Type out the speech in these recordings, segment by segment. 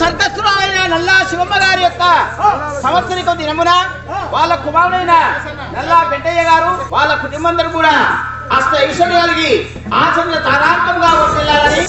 సంతస్తురాలైన నల్లా శివమ్మ గారి యొక్క సంవత్సరిక దినమున వాళ్ళ కుమారుడైన నల్లా పెంటయ్య గారు వాళ్ళ కుటుంబందరూ కూడా అష్ట ఐశ్వర్యాలకి ఆచరణ తారాంతంగా వర్తిల్లాలని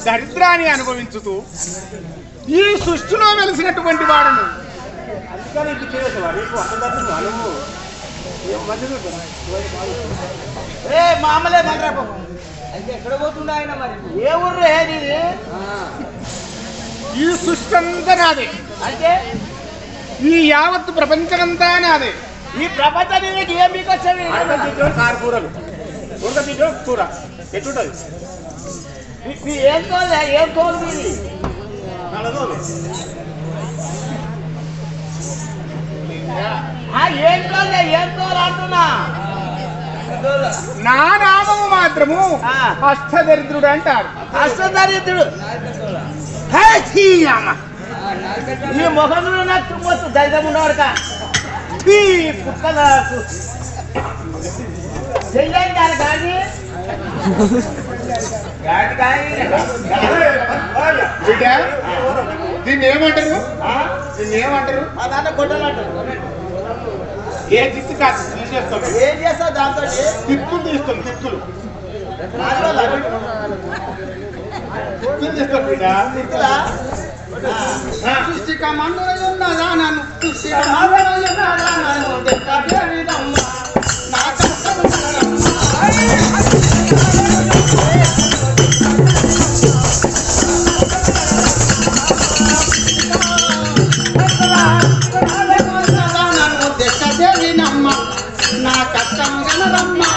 దరిద్రాన్ని అనుభవించుతూ ఈ సృష్టిలో వెలిసినటువంటి వాడును. మామలే ఎక్కడ పోతుండే ఆయన మరి ఏ ఊర్రే ఈ సృష్టి అంతా నాదే, అంటే ఈ యావత్ ప్రపంచమంతా నాదే. ఈ ప్రపంచానికి ఏం మీకు వచ్చేది? కారు కూరలు కూర ఎట్టుంటది? ఏం తోలే ఏం తోలు మీది? ఏం తోలే ఏం తోలు అంటున్నా. నా నామము మాత్రము అష్టదరిద్రుడు అంటారు. అష్టదరిద్రుడు ఈ ముఖంలో నాకు తుమ్మొచ్చు దరిద్రం ఉన్నవాడుక ఈ కుక్కల చెయ్యండి కానీ దీన్ని ఏమంటారు? మా దాంట్లో గొడ్డలు అంటారు. ఏ తిత్తు కాదు తీసేస్తాం. ఏం చేస్తావు దాంతో? తిత్తులు తీస్తాం. తిత్తులు చేస్తాం బిడ్డ. తిత్తులా పుష్టిక మందులున్నదా నన్ను నా కష్టం గనరమ్మా.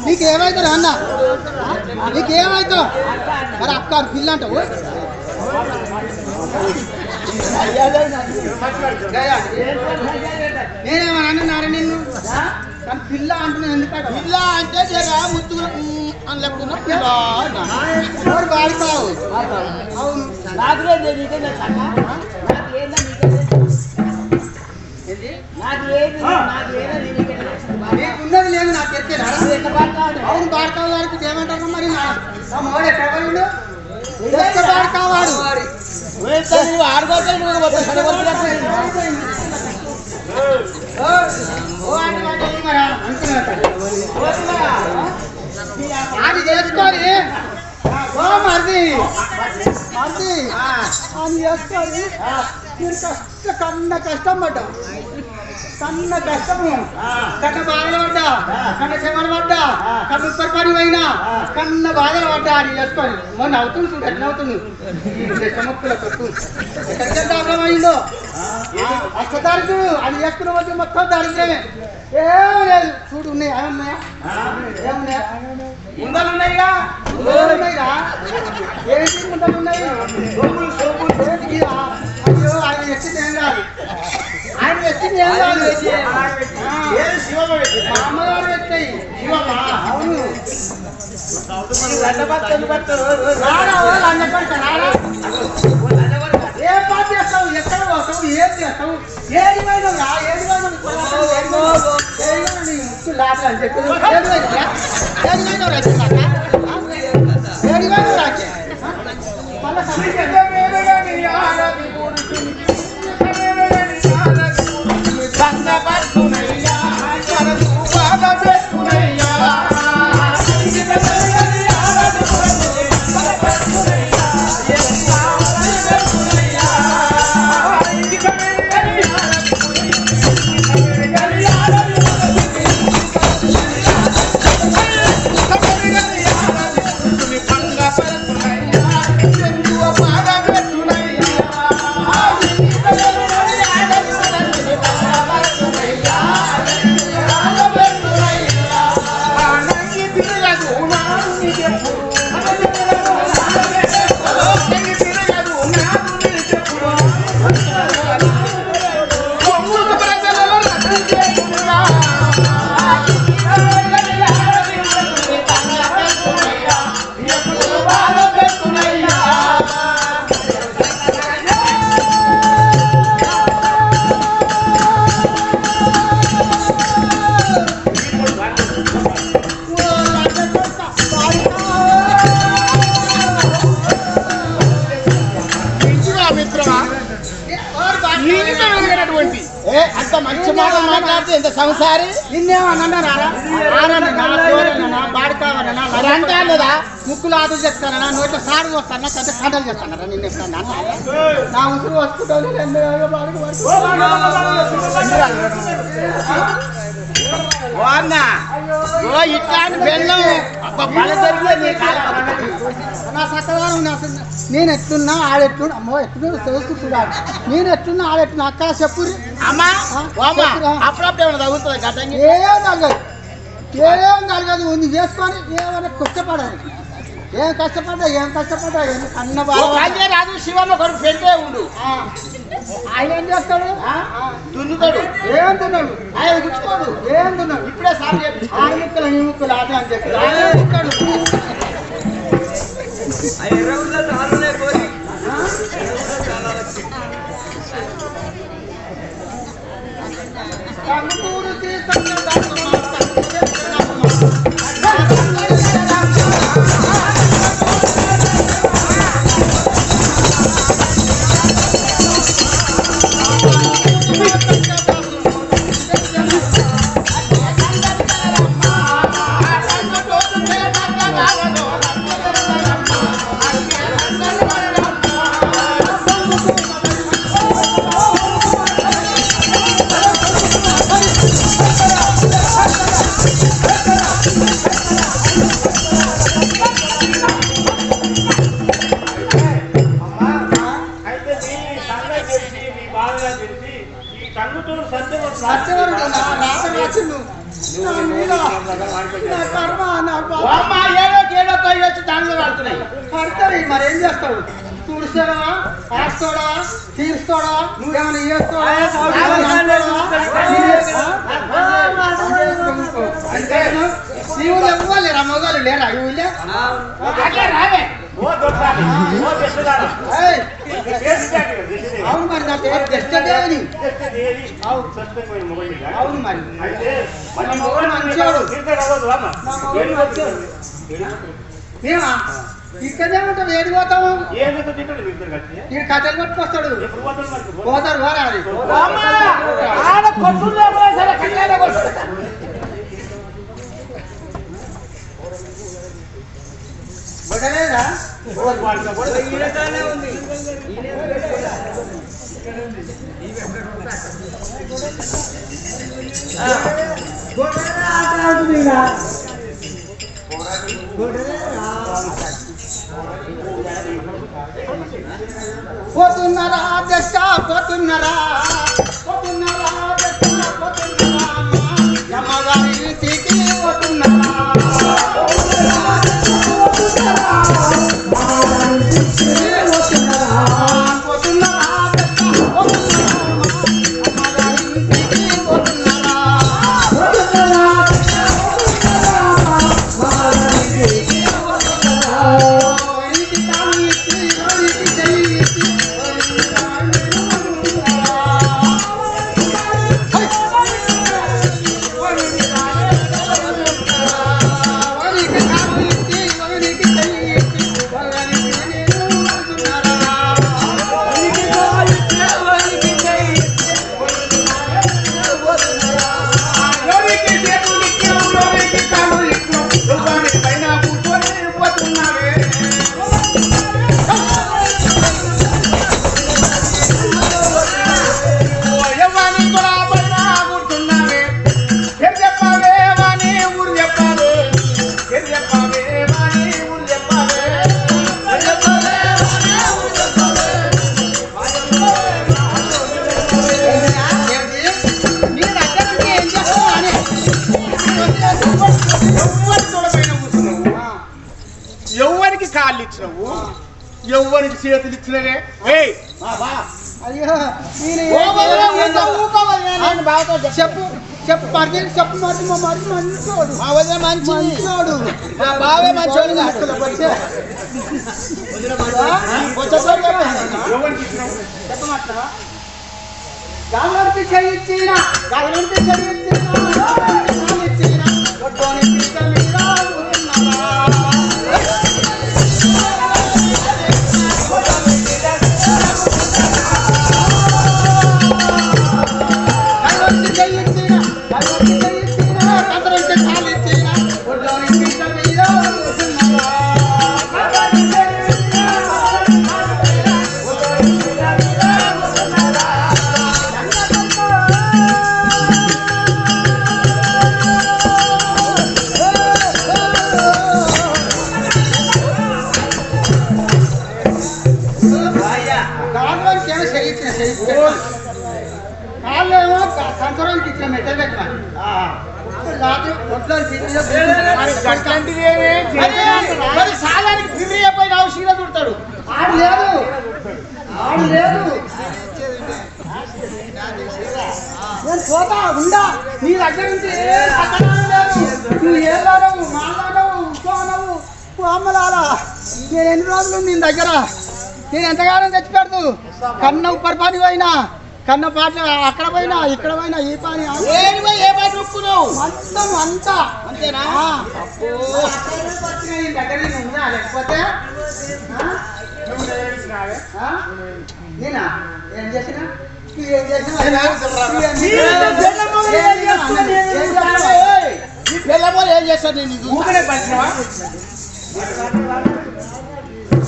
నీకేమైతారు అన్న? నీకేమైతావు మరి అక్క పిల్ల అంటావు? నేనేమని అన్నారా నిన్ను? కానీ పిల్ల అంటున్నాను. ఎందుకంటే పిల్ల అంటే జర ముద్దుగా అని లేకున్నా పిల్ల బాడుతావు. అవును ఉన్నది లేదు నాకు ఎత్తే. అవును బాడకావు గారికి ఏమంటారు మరి? మోడే ప్రబలుడు బాడకావాడు అది చేసుకొని మరిది అని చేసుకొని మీరు కష్ట కన్నా కష్టం పడ్డా కన్న కష్టము కన్న బాధలు పడ్డా కన్న క్షమలు పడ్డా కన్న ఉప్పరి పోయినా కన్న బాధలు పడ్డా అని చేసుకొని మొన్న అవుతుంది చూడు ఎట్లా అవుతుంది ముక్కుల కొట్టు ఎక్కడికి దారుణమైందో అష్టదారి చూడు అది చేసుకున్న వచ్చి మొత్తం దారిద్రమే ఏం లేదు చూడు ఉన్నాయి ఏమన్నాయా ఏమున్నాయా ముందలున్నాయిగా ఉన్నాయిరా ఏంటి ముందలు ఉన్నాయి అయ్యో ఆయన ఎక్కింది ఏం కాదు ఆయన ఎక్కింది ఏం కాదు మా అమ్మగారు ఎక్కాయి అవును ఏం పాటు చేస్తావు ఎక్కడ పోతావు ఏం చేస్తావు ఏది పోయినవురా ఏది ముక్కు లాభం అని చెప్పి ఏది పోయినవురా మళ్ళా అంత మంచి మాట మాట్లాడితే ఎంత సంసారి నిన్నేమన్నా బాడుకావన్నా అంటారా ముక్కులు ఆదులు చెప్తానా నోట్లో సారు వస్తానా కంటే కంటలు చెప్తానరా నిన్న ఎప్పుడన్నా నా ఉసురు వస్తుంటాను ఇట్లాంటి బెల్లం నా సక్కగా నేను ఎట్లున్నా ఆడెట్లున్నా అమ్మో ఎట్లున్నా తెలుసుకుంటున్నాడు నేను ఎట్లున్నా ఆడెట్లున్నా అక్క చెప్పు అమ్మా అప్పుడప్పుడు ఏమైనా తగ్గుతుంది గతంగా ఏం కలగదు ఉంది చేసుకొని ఏమైనా కష్టపడాలి ఏం కష్టపడ్డా అన్న బాగా రాదు శివమ్మ కొడుకు పెట్టే ఉండు ఆయన ఏం చేస్తాడు దున్నుతాడు ఏం దున్నాడు ఆయన గుచ్చుకోడు ఏం దున్నాడు ఇప్పుడే సార్ ఆ ముక్కలు ఈ ముక్కలు అదే అని చెప్పి ఆయన ఉంటాడు కంకూరు పడతాయి మరి ఏం చేస్తావు తుడుస్తాడా ఆడుతాడా తీరుస్తాడా నువ్వేమైనా చేస్తావు ఇవ్వలేరా మొగలు లేరా ఇవ్వలే అవును మరి నాకు తెచ్చదేని అవును మరి మంచివాడు మేమా ఇక్కడే ఉంటాం ఏది పోతాము ఈ కథలు పట్టుకొస్తాడు పోతారు వారా పోతున్నారా దశ పోతున్నారా పోతున్నారా దశ పోతున్నారా యమగారి ఇంటికి పోతున్నారా ఎవ్వరికి కాళ్ళు ఇచ్చినవు ఎవ్వరికి చేతులు ఇచ్చినవే అయ్యో చెప్పు చెప్పు పర్జీ చెప్పు మరి మా మరి మంచోడు మా వదిన మంచోడు మా బావే మంచోడు చెప్పమంటారా గాలికి చేయించిన గాలికి చేయించిన కాళ్ళేమో సంవత్సరానికి ఇట్లా మెట్టలు పెట్టాలి రాత్రి మరి సాలానికి ఫిర్రీ అయిపోయిన అవసరం చుడతాడు ఆడు లేదు ఆడు లేదు నేను పోతా ఉండా నీ దగ్గర నుంచి ఏ పక్కన లేదు నువ్వు ఏలాడవు మాట్లాడవు ఇంకోనవు అమ్మలాలా నేను ఎన్ని రోజులు నీ దగ్గర నేను ఎంతగానో తెచ్చి పెడదు కన్న ఉప్పరి పని పోయినా కన్న పాటలు అక్కడ పోయినా ఇక్కడ పోయినా ఈ పని ఏ పాట ఒప్పుకున్నావు మొత్తం అంతా అంతేనా దగ్గర ఉన్నా లేకపోతే నేనా ఏం చేసినా ఏం ఏం చేస్తాను నేను ఊకనే పచ్చినవా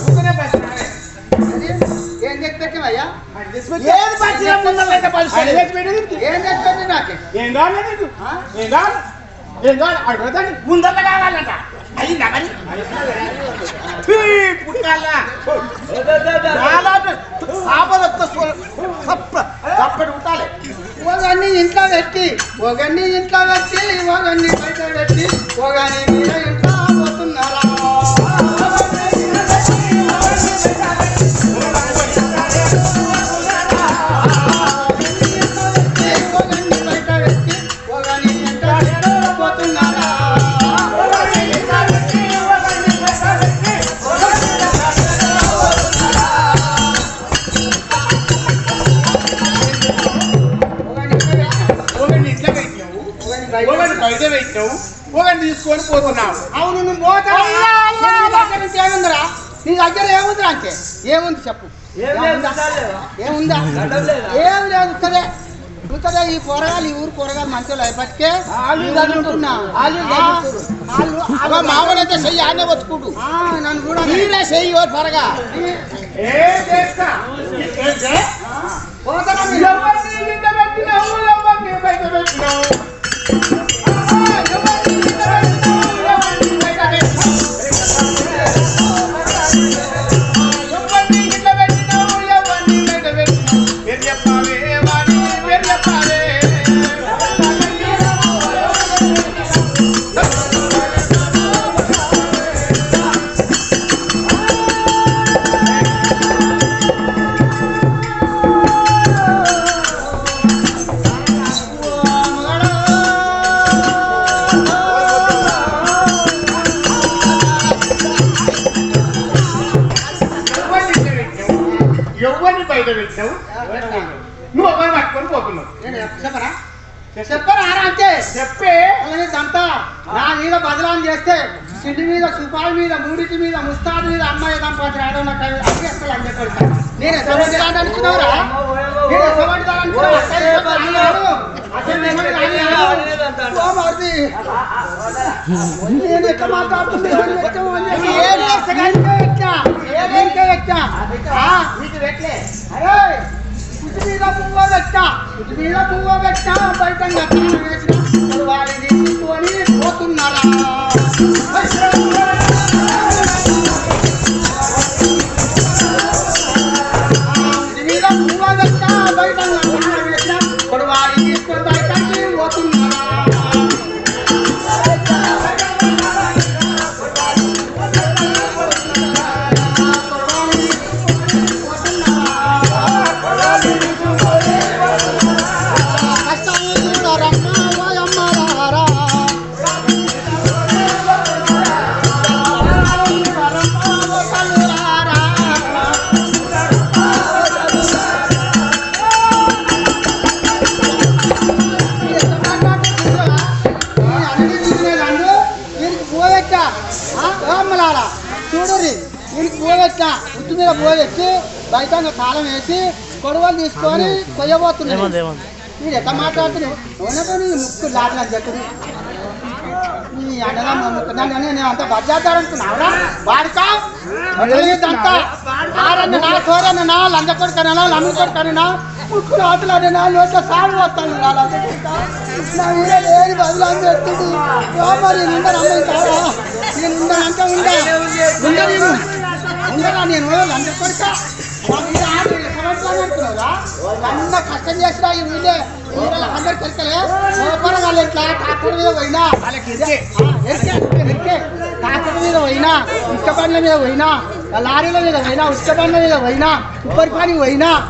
ఊకనే పచ్చినవా ఏం తెచ్చి పెట్టావయ్యా ఏది పచ్చినా ముందర పరిస్థితి ఏం తెచ్చి పెట్టి నాకే ఏం కావాలి నీకు ఏం కావాలి ఏం కావాలి అడుగుతాను ముందర కావాలంట అయిందా మరి పుట్టాలా తప్పటి ఉంటాలి ఒకన్ని ఇంట్లో పెట్టి ఒకన్ని ఇంట్లో పెట్టి ఒకన్ని బయట పెట్టి ఒకని మీద ఇంట్లో పోతున్నారా ఒకన్ని బయట పెట్టి ఒకని ఇంట్లో పోతున్నారా ఒకటి బయట పెట్టావు ఒకటి తీసుకొని పోతున్నావు అవును నువ్వు పోతా ఏముందిరా నీ దగ్గర ఏముందిరా అంటే ఏముంది చెప్పు ఏముందా ఏం లేదు సరే చూసరే ఈ పొరగాలు ఈ ఊరు పొరగాలు మంచిగా బతికే చదువుతున్నా మామూలైతే చెయ్యి ఆనే వచ్చుకుంటు నన్ను కూడా చెయ్యి త్వరగా పోతానా మీరు? ఎవరిని ఇంట పెట్టినావు ఎవరిని బయట పెట్టినావు ఎవరిని ఇంట పెట్టినావు ఎవరిని బయట పెట్టినావు ఎవరిని ఇంట పెట్టినావు ఎవరిని బయట పెట్టినావు పేరు చెప్పావే వాడి పేరు చెప్పావే ఎవరిని బయట పెట్టినావు నువ్వు ఒకరిని పట్టుకొని పోతున్నావు నేను చెప్పరా చెప్పరా అంటే చెప్పే అలాగే దంతా నా మీద బదలాన్ని చేస్తే ఇంటి మీద సుపాయి మీద మూడింటి మీద ముస్తాదు మీద అమ్మాయి దంపతి రావడం నాకు అవి అసలు అని చెప్పాడు నేను ఎటువంటి దాన్ని అనుకున్నావురా నేను ఎటువంటి దాన్ని అనుకున్నావు నేను ఎట్లా మాట్లాడుతున్నాను నీకు పెట్టలే అరే కుటి మీద పువ్వు పెట్టా కుటి మీద పువ్వు పెట్టా బయట వేసిన వారిని తీసుకొని పోతున్నారా కుటి మీద పువ్వు పెట్టా బయట వేసిన వారిని తీసుకొని బయటకి పోతున్నారా చూడరి వీరికి పోవచ్చా ఉత్తి మీద పోవచ్చి బయట కాలం వేసి కొడవలు తీసుకొని కొయ్యబోతున్నాడు మీరు ఎట్లా మాట్లాడుతున్నావు ముక్కు లాట్లా చెట్టుని నీ అండగా నమ్ముకున్నాను నేను అంత బజ్జాతారనుకున్నావురా వాడికా అంతా ఆరన్న నా తోరన్న నా లంజ కొడుకనా లమ్మి కొడుకనా ముక్కు లాటలన్నా లోట్ల సాగు వస్తాను నా మీద లేని బదులు ఎత్తుడు మరి నిండా నమ్ముతారా నేను ఉండనంటే ఉండరా నేను లంజ కొడుక అన్న కష్టం చేసినా ఈ వీళ్ళే అందరు తెలుసలే వాళ్ళు ఎట్లా ట్రాక్టర్ మీద పోయినా ట్రాక్టర్ మీద పోయినా ఉచ్చ బండ్ల మీద పోయినా లారీల మీద పోయినా ఉచ్చ బండ్ల మీద పోయినా ఉప్పరి పని పోయినా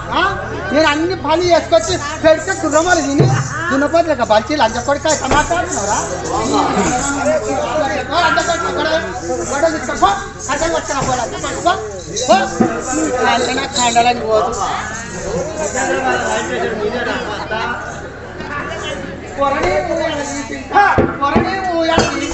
నేను అన్ని పని చేసుకొచ్చి పెడితే కుర్రమలు తిని దున్నపోతులు బలిచి లంచ కొడుక మాట్లాడుతున్నారా ఖండాలని పోదు కొరని ఊయాలి